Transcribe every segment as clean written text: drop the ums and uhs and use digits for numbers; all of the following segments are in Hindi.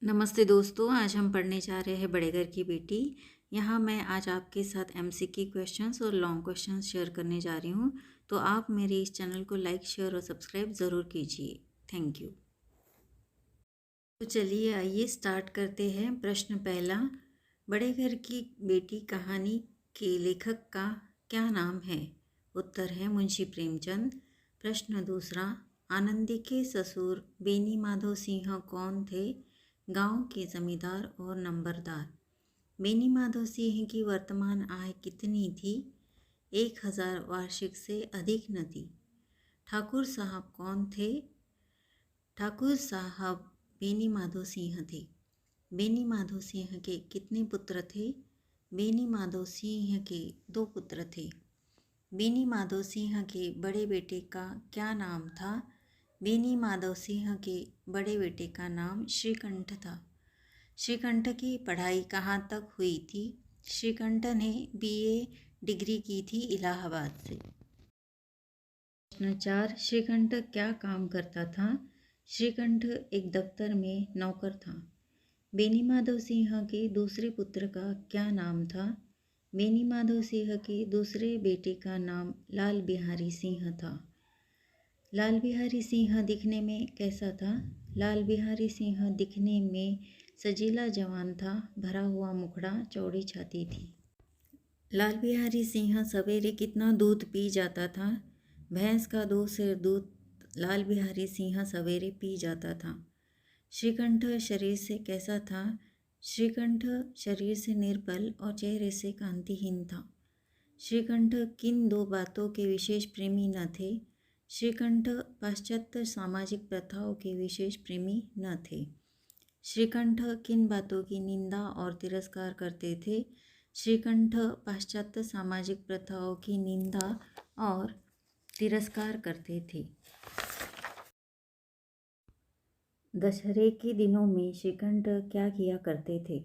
नमस्ते दोस्तों, आज हम पढ़ने जा रहे हैं बड़े घर की बेटी। यहाँ मैं आज आपके साथ एमसीक्यू क्वेश्चंस और लॉन्ग क्वेश्चंस शेयर करने जा रही हूँ। तो आप मेरे इस चैनल को लाइक, शेयर और सब्सक्राइब ज़रूर कीजिए। Thank you. तो चलिए आइए स्टार्ट करते हैं। प्रश्न पहला, बड़े घर की बेटी कहानी के लेखक का क्या नाम है? उत्तर है मुंशी प्रेमचंद। प्रश्न दूसरा, आनंदी के ससुर बेनी माधव सिंह कौन थे? गांव के जमींदार और नंबरदार। बेनी माधव सिंह की वर्तमान आय कितनी थी? 1000 वार्षिक से अधिक न थी। ठाकुर साहब कौन थे? ठाकुर साहब बेनी माधव सिंह थे। बेनी माधव सिंह के कितने पुत्र थे? बेनी माधव सिंह के 2 पुत्र थे। बेनी माधव सिंह के बड़े बेटे का क्या नाम था? बेनी माधव सिंह के बड़े बेटे का नाम श्रीकंठ था। श्रीकंठ की पढ़ाई कहाँ तक हुई थी? श्रीकंठ ने बीए डिग्री की थी इलाहाबाद से। प्रश्न 4, श्रीकंठ क्या काम करता था? श्रीकंठ एक दफ्तर में नौकर था। बेनी माधव सिंह के दूसरे पुत्र का क्या नाम था? बेनी माधव सिंह के दूसरे बेटे का नाम लाल बिहारी सिंह था। लाल बिहारी सिंह दिखने में कैसा था? लाल बिहारी सिंह दिखने में सजीला जवान था, भरा हुआ मुखड़ा, चौड़ी छाती थी। लाल बिहारी सिंह सवेरे कितना दूध पी जाता था? भैंस का 2 सेर दूध लाल बिहारी सिंह सवेरे पी जाता था। श्रीकंठ शरीर से कैसा था? श्रीकंठ शरीर से निर्बल और चेहरे से कांतिहीन था। श्रीकंठ किन 2 बातों के विशेष प्रेमी न थे? श्रीकंठ पाश्चात्य सामाजिक प्रथाओं के विशेष प्रेमी न थे। श्रीकंठ किन बातों की निंदा और तिरस्कार करते थे? श्रीकंठ पाश्चात्य सामाजिक प्रथाओं की निंदा और तिरस्कार करते थे। दशहरे के दिनों में श्रीकंठ क्या किया करते थे?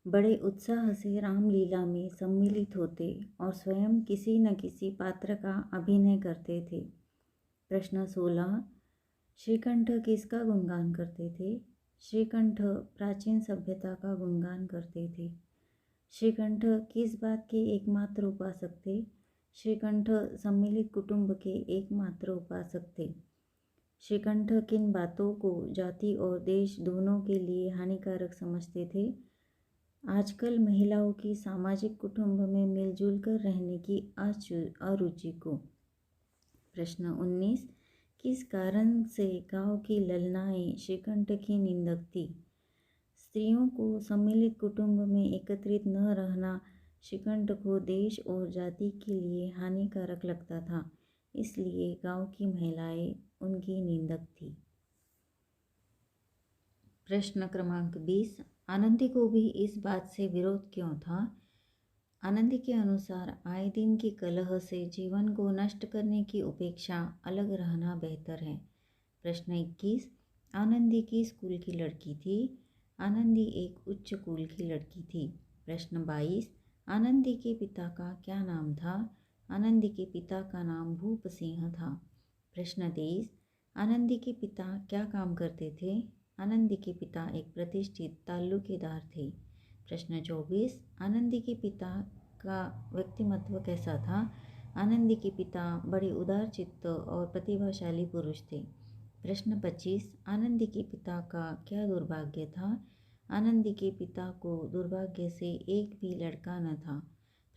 बड़े उत्साह से रामलीला में सम्मिलित होते और स्वयं किसी न किसी पात्र का अभिनय करते थे। प्रश्न 16, श्रीकंठ किसका गुणगान करते थे? श्रीकंठ प्राचीन सभ्यता का गुणगान करते थे। श्रीकंठ किस बात के एकमात्र उपासक थे? श्रीकंठ सम्मिलित कुटुंब के एकमात्र उपासक थे। श्रीकंठ किन बातों को जाति और देश दोनों के लिए हानिकारक समझते थे? आजकल महिलाओं की सामाजिक कुटुंब में मिलजुल कर रहने की अरुचि को। प्रश्न 19, किस कारण से गांव की ललनाएं श्रीकंठ की निंदक थी? स्त्रियों को सम्मिलित कुटुंब में एकत्रित न रहना श्रीकंठ को देश और जाति के लिए हानिकारक लगता था, इसलिए गांव की महिलाएं उनकी निंदक थी। प्रश्न क्रमांक 20, आनंदी को भी इस बात से विरोध क्यों था? आनंदी के अनुसार आए दिन की कलह से जीवन को नष्ट करने की अपेक्षा अलग रहना बेहतर है। प्रश्न 21, आनंदी किस कुल की लड़की थी? आनंदी एक उच्च कुल की लड़की थी। प्रश्न 22, आनंदी के पिता का क्या नाम था? आनंदी के पिता का नाम भूप सिंह था। प्रश्न 23, आनंदी के पिता क्या काम करते थे? आनंदी के पिता एक प्रतिष्ठित ताल्लुकेदार थे। प्रश्न 24, आनंदी के पिता का व्यक्तिमत्व कैसा था? आनंदी के पिता बड़े उदार चित्त और प्रतिभाशाली पुरुष थे। प्रश्न 25, आनंदी के पिता का क्या दुर्भाग्य था? आनंदी के पिता को दुर्भाग्य से एक भी लड़का न था।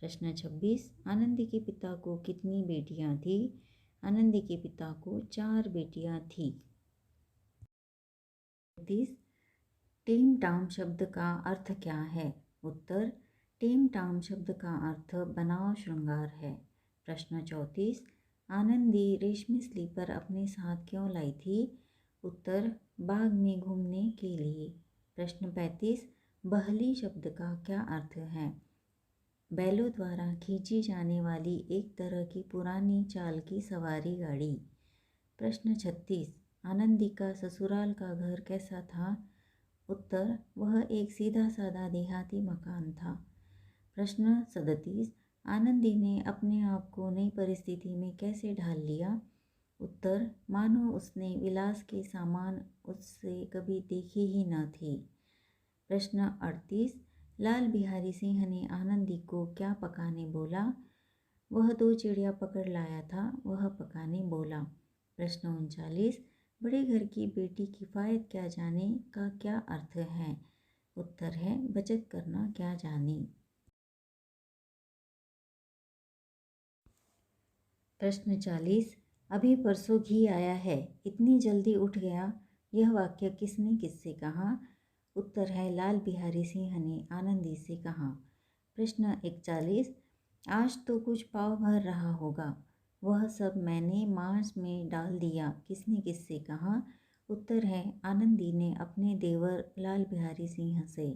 प्रश्न 26, आनंदी के पिता को कितनी बेटियां थी? आनंदी के पिता को 4 बेटियां थी। 30, टीम टाम शब्द का अर्थ क्या है? उत्तर, टीम टाम शब्द का अर्थ बनाव श्रृंगार है। प्रश्न 34, आनंदी रेशमी स्लीपर अपने साथ क्यों लाई थी? उत्तर, बाग में घूमने के लिए। प्रश्न 35, बहली शब्द का क्या अर्थ है? बैलों द्वारा खींची जाने वाली एक तरह की पुरानी चाल की सवारी गाड़ी। प्रश्न 36, आनंदी का ससुराल का घर कैसा था? उत्तर, वह एक सीधा साधा देहाती मकान था। प्रश्न 37, आनंदी ने अपने आप को नई परिस्थिति में कैसे ढाल लिया? उत्तर, मानो उसने विलास के सामान उससे कभी देखे ही न थे। प्रश्न 38, लाल बिहारी सिंह ने आनंदी को क्या पकाने बोला? वह 2 चिड़िया पकड़ लाया था, वह पकाने बोला। प्रश्न 39, बड़े घर की बेटी किफ़ायत क्या जाने का क्या अर्थ है? उत्तर है बचत करना क्या जाने। प्रश्न 40, अभी परसों घी आया है, इतनी जल्दी उठ गया, यह वाक्य किसने किससे कहा? उत्तर है लाल बिहारी सिंह ने आनंदी से कहा। प्रश्न 41, आज तो कुछ पाव भर रहा होगा, वह सब मैंने मांस में डाल दिया, किसने किससे कहा? उत्तर है आनंदी ने अपने देवर लाल बिहारी सिंह से।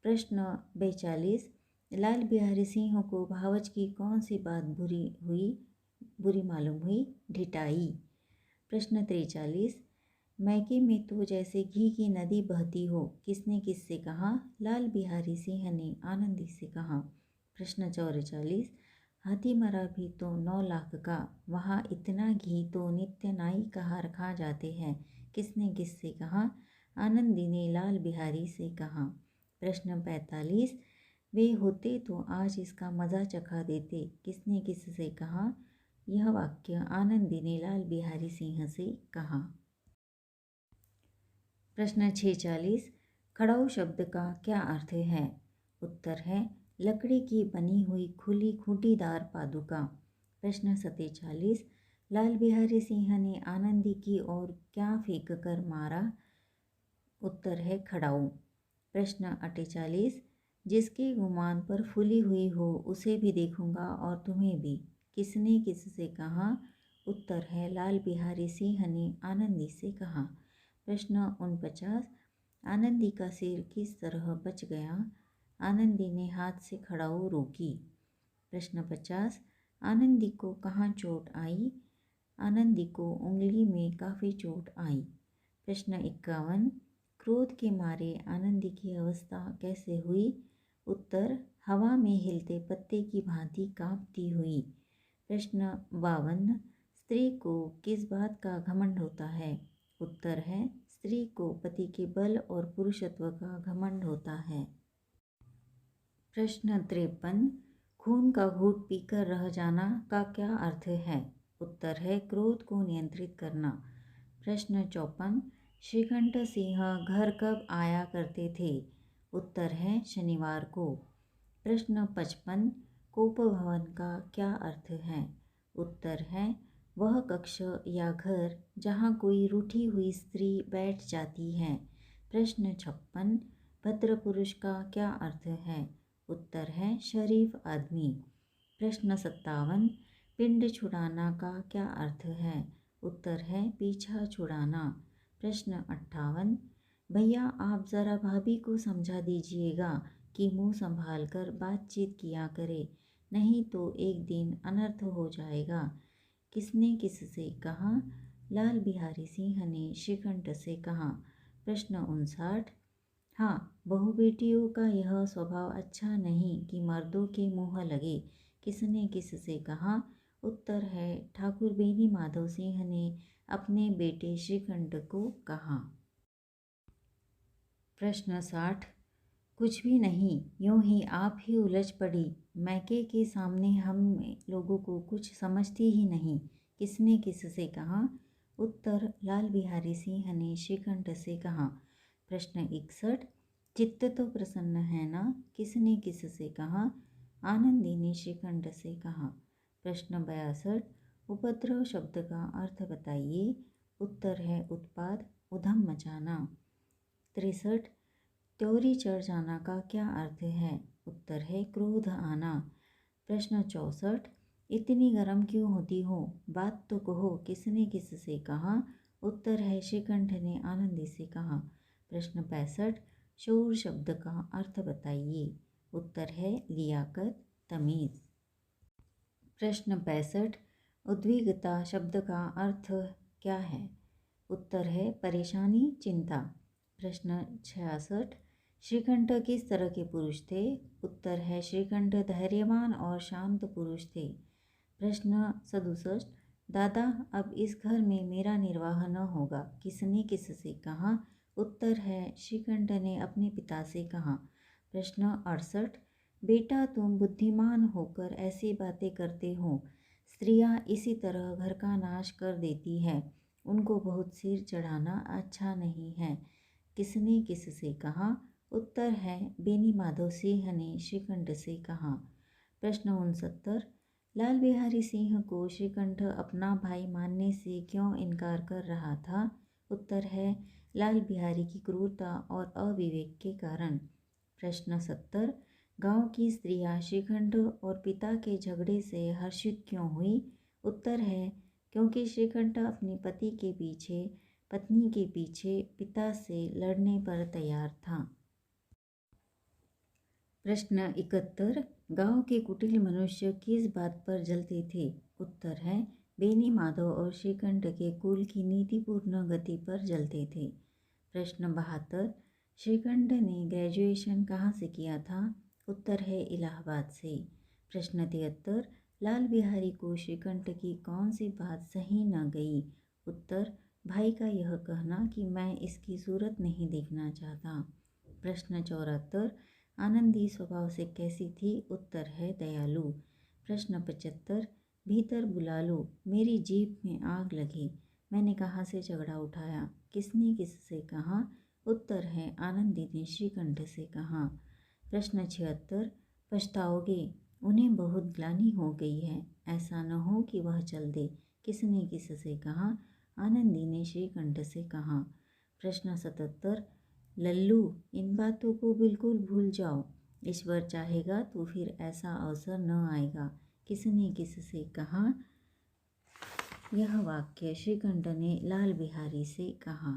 प्रश्न 42, लाल बिहारी सिंह को भावच की कौन सी बात बुरी मालूम हुई? ढिठाई। प्रश्न 43, मैके में तो जैसे घी की नदी बहती हो, किसने किससे कहा? लाल बिहारी सिंह ने आनंदी से कहा। प्रश्न 44, हाथी मरा भी तो 9 लाख का, वहाँ इतना घी तो नित्य नाई कहाँ रखा जाते हैं, किसने किससे कहा? आनंदी ने लाल बिहारी से कहा। प्रश्न 45, वे होते तो आज इसका मज़ा चखा देते, किसने किससे कहा? यह वाक्य आनंदी ने लाल बिहारी सिंह से कहा। प्रश्न 46, खड़ाऊ शब्द का क्या अर्थ है? उत्तर है लकड़ी की बनी हुई खुली खूंटीदार पादुका। प्रश्न 47, लाल बिहारी सिंह ने आनंदी की ओर क्या फेंक कर मारा? उत्तर है खड़ाऊ। प्रश्न 48, जिसके गुमान पर फूली हुई हो उसे भी देखूंगा और तुम्हें भी, किसने किससे कहा? उत्तर है लाल बिहारी सिंह ने आनंदी से कहा। प्रश्न 49, आनंदी का सिर किस तरह बच गया? आनंदी ने हाथ से खड़ाऊ रोकी। प्रश्न 50, आनंदी को कहाँ चोट आई? आनंदी को उंगली में काफ़ी चोट आई। प्रश्न 51, क्रोध के मारे आनंदी की अवस्था कैसे हुई? उत्तर, हवा में हिलते पत्ते की भांति कांपती हुई। प्रश्न 52, स्त्री को किस बात का घमंड होता है? उत्तर है स्त्री को पति के बल और पुरुषत्व का घमंड होता है। प्रश्न 53, खून का घूंट पीकर रह जाना का क्या अर्थ है? उत्तर है क्रोध को नियंत्रित करना। प्रश्न 54, श्रीकंठ सिंह घर कब आया करते थे? उत्तर है शनिवार को। प्रश्न 55, कोप भवन का क्या अर्थ है? उत्तर है वह कक्ष या घर जहाँ कोई रूठी हुई स्त्री बैठ जाती है। प्रश्न 56, भद्र पुरुष का क्या अर्थ है? उत्तर है शरीफ आदमी। प्रश्न 57, पिंड छुड़ाना का क्या अर्थ है? उत्तर है पीछा छुड़ाना। प्रश्न 58, भैया आप ज़रा भाभी को समझा दीजिएगा कि मुंह संभाल कर बातचीत किया करे, नहीं तो एक दिन अनर्थ हो जाएगा, किसने किससे कहा? लाल बिहारी सिंह ने श्रीकंठ से कहा। प्रश्न 59, हाँ, बहू बेटियों का यह स्वभाव अच्छा नहीं कि मर्दों के मुँह लगे, किसने किससे कहा? उत्तर है ठाकुर बेनी माधव सिंह ने अपने बेटे श्रीकंठ को कहा। प्रश्न 60, कुछ भी नहीं, यूं ही आप ही उलझ पड़ी, मैके के सामने हम लोगों को कुछ समझती ही नहीं, किसने किससे कहा? उत्तर, लाल बिहारी सिंह ने श्रीकंठ से कहा। प्रश्न 61, चित्त तो प्रसन्न है ना, किसने किससे कहा? आनंदी ने श्रीकंठ से कहा। प्रश्न 62, उपद्रव शब्द का अर्थ बताइए। उत्तर है उत्पाद, उधम मचाना। 63, त्योरी चढ़ जाना का क्या अर्थ है? उत्तर है क्रोध आना। प्रश्न 64, इतनी गर्म क्यों होती हो, बात तो कहो, किसने किससे कहा? उत्तर है श्रीकंठ ने आनंदी से कहा। प्रश्न 65, शूर शब्द का अर्थ बताइए। उत्तर है लियाकत, तमीज़। प्रश्न 65, उद्विग्नता शब्द का अर्थ क्या है? उत्तर है परेशानी, चिंता। प्रश्न 66, श्रीकंठ किस तरह के पुरुष थे? उत्तर है श्रीकंठ धैर्यवान और शांत पुरुष थे। प्रश्न 67, दादा, अब इस घर में मेरा निर्वाह न होगा, किसने किससे कहा? उत्तर है, श्रीकंठ ने अपने पिता से कहा। प्रश्न 68। बेटा, तुम बुद्धिमान होकर ऐसी बातें करते हो। स्त्रियां इसी तरह घर का नाश कर देती है, उनको बहुत सिर चढ़ाना अच्छा नहीं है, किसने किससे कहा? उत्तर है, बेनी माधव सिंह ने श्रीकंठ से कहा। प्रश्न 69। लाल बिहारी सिंह को श्रीकंठ अपना भाई मानने से क्यों इनकार कर रहा था? उत्तर है, लाल बिहारी की क्रूरता और अविवेक के कारण। प्रश्न 70। गांव की स्त्रियां श्रीकंठ और पिता के झगड़े से हर्षित क्यों हुई? उत्तर है, क्योंकि श्रीकंठ अपने पत्नी के पीछे पिता से लड़ने पर तैयार था। प्रश्न 71। गांव के कुटिल मनुष्य किस बात पर जलते थे? उत्तर है, बेनी माधव और श्रीकंठ के कुल की नीतिपूर्ण गति पर जलते थे। प्रश्न 72। श्रीकंठ ने ग्रेजुएशन कहाँ से किया था? उत्तर है, इलाहाबाद से। प्रश्न 73। लाल बिहारी को श्रीकंठ की कौन सी बात सही न गई? उत्तर, भाई का यह कहना कि मैं इसकी सूरत नहीं देखना चाहता। प्रश्न 74। आनंदी स्वभाव से कैसी थी? उत्तर है, दयालु। प्रश्न 75। भीतर बुला लो, मेरी जीभ में आग लगी, मैंने कहाँ से झगड़ा उठाया, किसने किससे कहा? उत्तर है, आनंदी ने श्रीकंठ से कहा। प्रश्न 76। पछताओगे, उन्हें बहुत ग्लानि हो गई है, ऐसा न हो कि वह चल दे, किसने किससे कहा? आनंदी ने श्रीकंठ से कहा। प्रश्न 77। लल्लू, इन बातों को बिल्कुल भूल जाओ, ईश्वर चाहेगा तो फिर ऐसा अवसर न आएगा, किसने किससे कहा? यह वाक्य श्रीकंठ ने लाल बिहारी से कहा।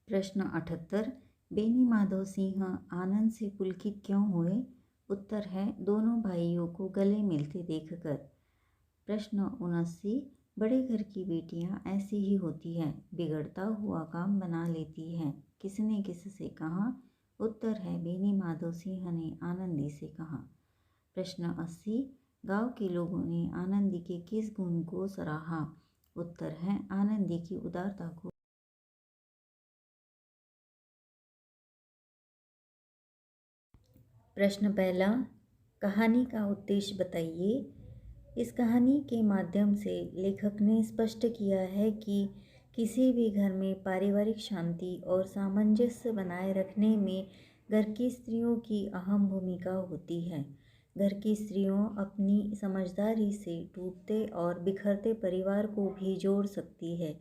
प्रश्न 78। बेनी माधव सिंह आनंद से पुलकित क्यों हुए? उत्तर है, दोनों भाइयों को गले मिलते देखकर। प्रश्न 79। बड़े घर की बेटियां ऐसी ही होती हैं, बिगड़ता हुआ काम बना लेती हैं, किसने किससे कहा? उत्तर है, बेनी माधव सिंह ने आनंदी से कहा। प्रश्न 80। गांव के लोगों ने आनंदी के किस गुण को सराहा? उत्तर है, आनंदी की उदारता को। प्रश्न पहला, कहानी का उद्देश्य बताइए। इस कहानी के माध्यम से लेखक ने स्पष्ट किया है कि किसी भी घर में पारिवारिक शांति और सामंजस्य बनाए रखने में घर की स्त्रियों की अहम भूमिका होती है। घर की स्त्रियों अपनी समझदारी से टूटते और बिखरते परिवार को भी जोड़ सकती है।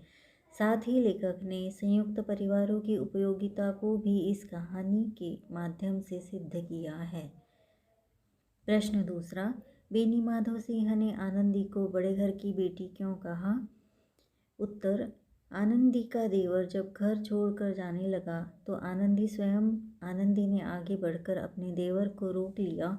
साथ ही लेखक ने संयुक्त परिवारों की उपयोगिता को भी इस कहानी के माध्यम से सिद्ध किया है। प्रश्न दूसरा, बेनी माधव सिंह ने आनंदी को बड़े घर की बेटी क्यों कहा? उत्तर, आनंदी का देवर जब घर छोड़कर जाने लगा तो आनंदी ने आगे बढ़कर अपने देवर को रोक लिया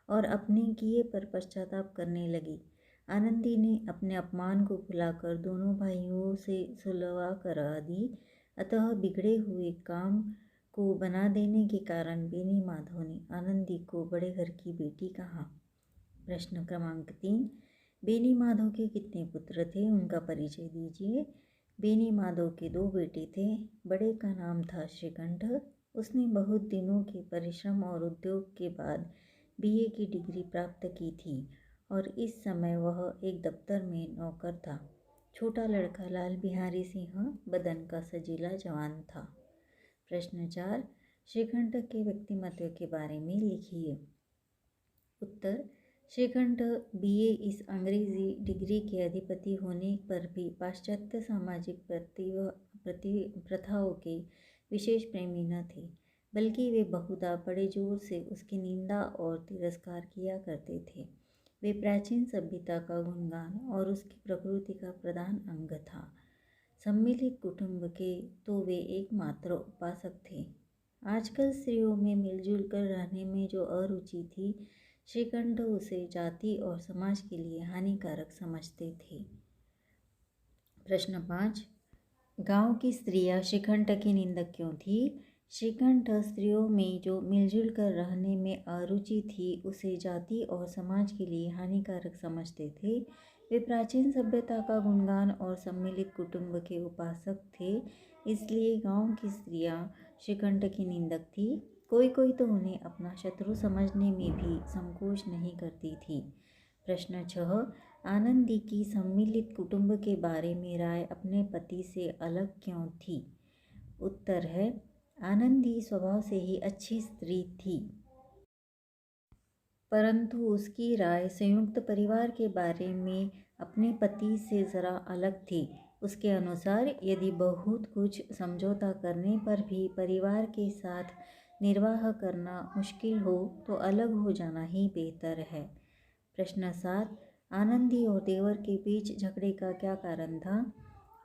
और अपने किए पर पश्चाताप करने लगी। आनंदी ने अपने अपमान को भुलाकर दोनों भाइयों से सुलह करा दी। अतः बिगड़े हुए काम को बना देने के कारण बेनी माधव ने आनंदी को बड़े घर की बेटी कहा। प्रश्न क्रमांक 3। बेनी माधव के कितने पुत्र थे, उनका परिचय दीजिए। बेनी माधव के 2 बेटे थे। बड़े का नाम था श्रीकंठ। उसने बहुत दिनों के परिश्रम और उद्योग के बाद बीए की डिग्री प्राप्त की थी और इस समय वह एक दफ्तर में नौकर था। छोटा लड़का लाल बिहारी सिंह बदन का सजीला जवान था। प्रश्न 4। श्रीकंठ के व्यक्तिमत्व के बारे में लिखिए। उत्तर, श्रीकंठ बीए इस अंग्रेजी डिग्री के अधिपति होने पर भी पाश्चात्य सामाजिक प्रथाओं के विशेष प्रेमी न थे, बल्कि वे बहुधा बड़े जोर से उसकी निंदा और तिरस्कार किया करते थे। वे प्राचीन सभ्यता का गुणगान और उसकी प्रकृति का प्रधान अंग था। सम्मिलित कुटुंब के तो वे एकमात्र उपासक थे। आजकल स्त्रियों में मिलजुल कर रहने में जो अरुचि थी, श्रीकंठ उसे जाति और समाज के लिए हानिकारक समझते थे। प्रश्न 5। गांव की स्त्रियां श्रीकंठ की निंदक क्यों थी? श्रीकंठ स्त्रियों में जो मिलजुल कर रहने में अरुचि थी उसे जाति और समाज के लिए हानिकारक समझते थे, वे प्राचीन सभ्यता का गुणगान और सम्मिलित कुटुंब के उपासक थे, इसलिए गांव की स्त्रियां श्रीकंठ की निंदक थी। कोई कोई तो उन्हें अपना शत्रु समझने में भी संकोच नहीं करती थी। प्रश्न 6, आनंदी की सम्मिलित कुटुंब के बारे में राय अपने पति से अलग क्यों थी? उत्तर है, आनंदी स्वभाव से ही अच्छी स्त्री थी, परंतु उसकी राय संयुक्त परिवार के बारे में अपने पति से ज़रा अलग थी। उसके अनुसार यदि बहुत कुछ समझौता करने पर भी परिवार के साथ निर्वाह करना मुश्किल हो तो अलग हो जाना ही बेहतर है। प्रश्न 7, आनंदी और देवर के बीच झगड़े का क्या कारण था?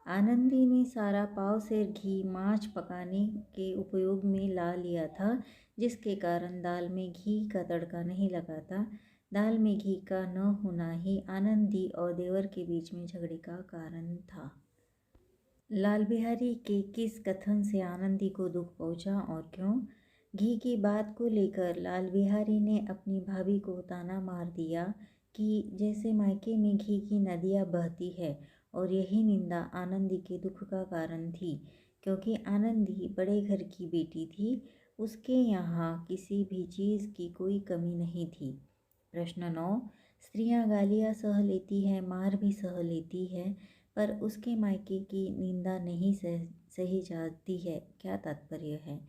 आनंदी ने सारा पाव सेर घी माछ पकाने के उपयोग में ला लिया था, जिसके कारण दाल में घी का तड़का नहीं लगा था। दाल में घी का न होना ही आनंदी और देवर के बीच में झगड़े का कारण था। लाल बिहारी के किस कथन से आनंदी को दुख पहुंचा और क्यों? घी की बात को लेकर लाल बिहारी ने अपनी भाभी को ताना मार दिया कि जैसे मायके में घी की नदियाँ बहती है, और यही निंदा आनंदी के दुख का कारण थी, क्योंकि आनंदी बड़े घर की बेटी थी। उसके यहाँ किसी भी चीज़ की कोई कमी नहीं थी। प्रश्न 9, स्त्रियां गालियाँ सह लेती है, मार भी सह लेती है, पर उसके मायके की निंदा नहीं सही जाती है, क्या तात्पर्य है?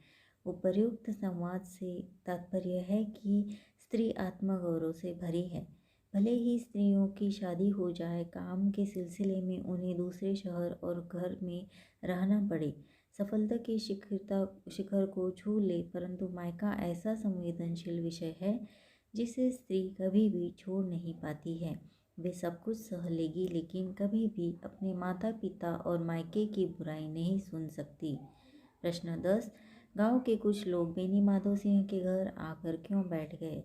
उपर्युक्त संवाद से तात्पर्य है कि स्त्री आत्मगौरव से भरी है। भले ही स्त्रियों की शादी हो जाए, काम के सिलसिले में उन्हें दूसरे शहर और घर में रहना पड़े, सफलता के शिखर को छू ले, परंतु मायका ऐसा संवेदनशील विषय है जिसे स्त्री कभी भी छोड़ नहीं पाती है। वे सब कुछ सह लेगी, लेकिन कभी भी अपने माता पिता और मायके की बुराई नहीं सुन सकती। प्रश्न 10, गांव के कुछ लोग बेनी माधव सिंह के घर आकर क्यों बैठ गए?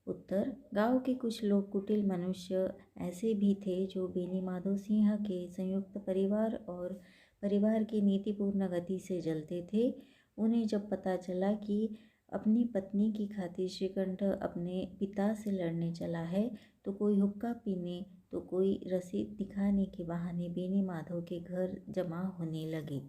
उत्तर, गांव के कुछ लोग कुटिल मनुष्य ऐसे भी थे जो बेनी माधव सिंह के संयुक्त परिवार और परिवार की नीतिपूर्ण गति से जलते थे। उन्हें जब पता चला कि अपनी पत्नी की खातिर श्रीकंठ अपने पिता से लड़ने चला है, तो कोई हुक्का पीने तो कोई रसीद दिखाने के बहाने बेनी माधव के घर जमा होने लगे।